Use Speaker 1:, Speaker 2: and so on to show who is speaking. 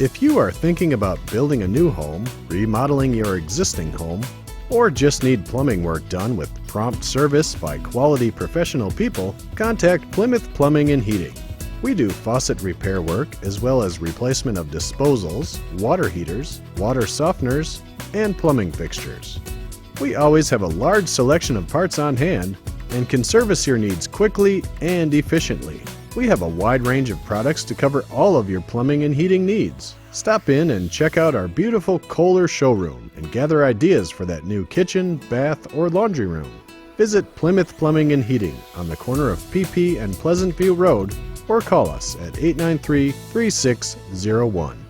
Speaker 1: If you are thinking about building a new home, remodeling your existing home, or just need plumbing work done with prompt service by quality professional people, contact Plymouth Plumbing and Heating. We do faucet repair work as well as replacement of disposals, water heaters, water softeners, and plumbing fixtures. We always have a large selection of parts on hand and can service your needs quickly and efficiently. We have a wide range of products to cover all of your plumbing and heating needs. Stop in and check out our beautiful Kohler showroom and gather ideas for that new kitchen, bath, or laundry room. Visit Plymouth Plumbing and Heating on the corner of PP and Pleasant View Road or call us at 893-3601.